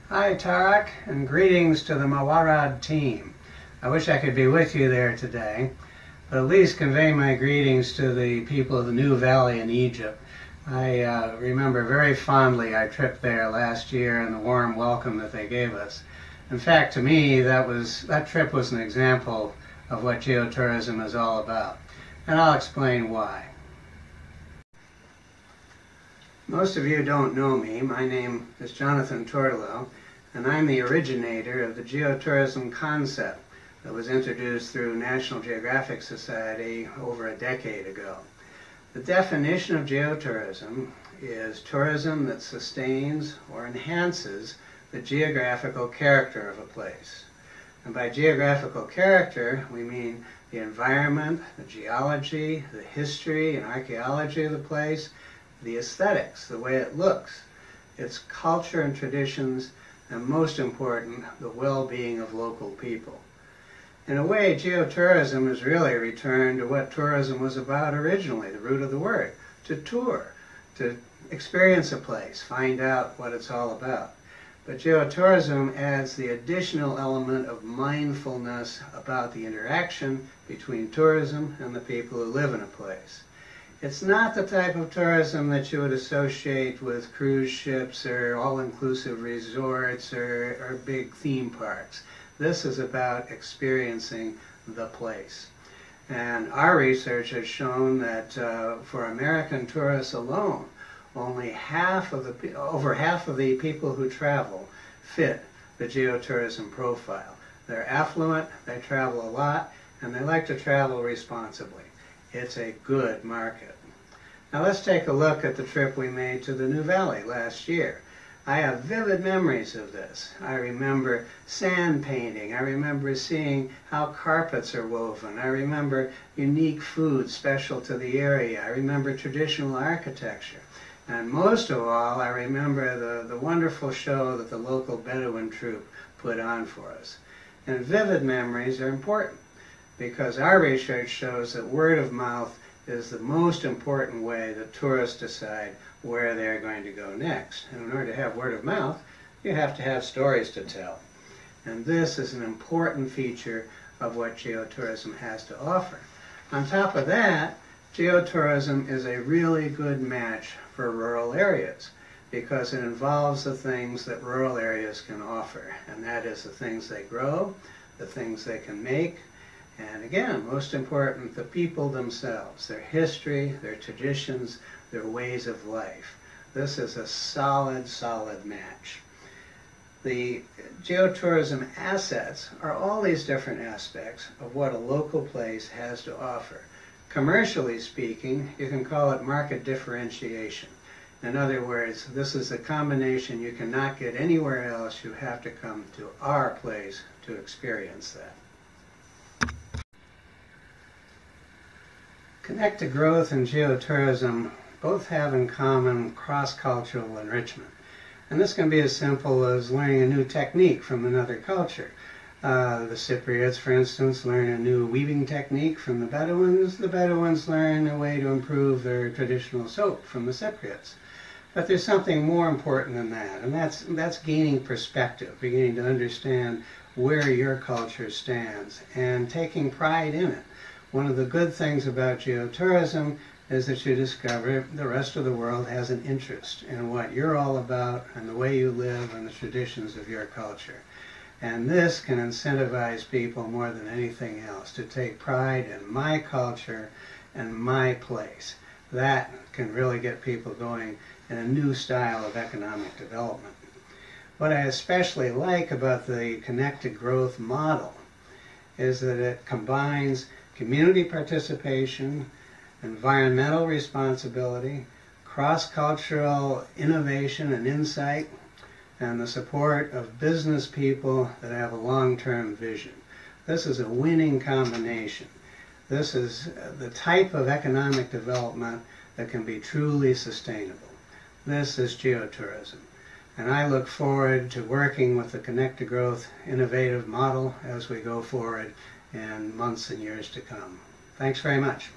Hi Tarek, and greetings to the MAWARED team. I wish I could be with you there today, but at least convey my greetings to the people of the New Valley in Egypt. I remember very fondly our trip there last year and the warm welcome that they gave us. In fact, to me, that trip was an example of what geotourism is all about, and I'll explain why. Most of you don't know me. My name is Jonathan Tourtellot, and I'm the originator of the geotourism concept that was introduced through National Geographic Society over a decade ago. The definition of geotourism is tourism that sustains or enhances the geographical character of a place. And by geographical character, we mean the environment, the geology, the history and archaeology of the place, the aesthetics, the way it looks, its culture and traditions, and most important, the well-being of local people. In a way, geotourism is really a return to what tourism was about originally, the root of the word, to tour, to experience a place, find out what it's all about. But geotourism adds the additional element of mindfulness about the interaction between tourism and the people who live in a place. It's not the type of tourism that you would associate with cruise ships or all-inclusive resorts or big theme parks. This is about experiencing the place. And our research has shown that for American tourists alone, over half of the people who travel fit the geotourism profile. They're affluent, they travel a lot, and they like to travel responsibly. It's a good market. Now let's take a look at the trip we made to the New Valley last year. I have vivid memories of this. I remember sand painting. I remember seeing how carpets are woven. I remember unique food special to the area. I remember traditional architecture. And most of all, I remember the wonderful show that the local Bedouin troupe put on for us. And vivid memories are important because our research shows that word of mouth is the most important way that tourists decide where they're going to go next. And in order to have word of mouth, you have to have stories to tell. And this is an important feature of what geotourism has to offer. On top of that, geotourism is a really good match for rural areas because it involves the things that rural areas can offer. And that is the things they grow, the things they can make, and again, most important, the people themselves, their history, their traditions, their ways of life. This is a solid, solid match. The geotourism assets are all these different aspects of what a local place has to offer. Commercially speaking, you can call it market differentiation. In other words, this is a combination you cannot get anywhere else. You have to come to our place to experience that. Connected growth and geotourism both have in common cross-cultural enrichment. And this can be as simple as learning a new technique from another culture. The Cypriots, for instance, learn a new weaving technique from the Bedouins. The Bedouins learn a way to improve their traditional soap from the Cypriots. But there's something more important than that, and that's gaining perspective, beginning to understand where your culture stands and taking pride in it. One of the good things about geotourism is that you discover the rest of the world has an interest in what you're all about and the way you live and the traditions of your culture. And this can incentivize people more than anything else to take pride in my culture and my place. That can really get people going in a new style of economic development. What I especially like about the connected growth model is that it combines community participation, environmental responsibility, cross-cultural innovation and insight, and the support of business people that have a long-term vision. This is a winning combination. This is the type of economic development that can be truly sustainable. This is geotourism. And I look forward to working with the Connected Growth innovative model as we go forward in months and years to come. Thanks very much.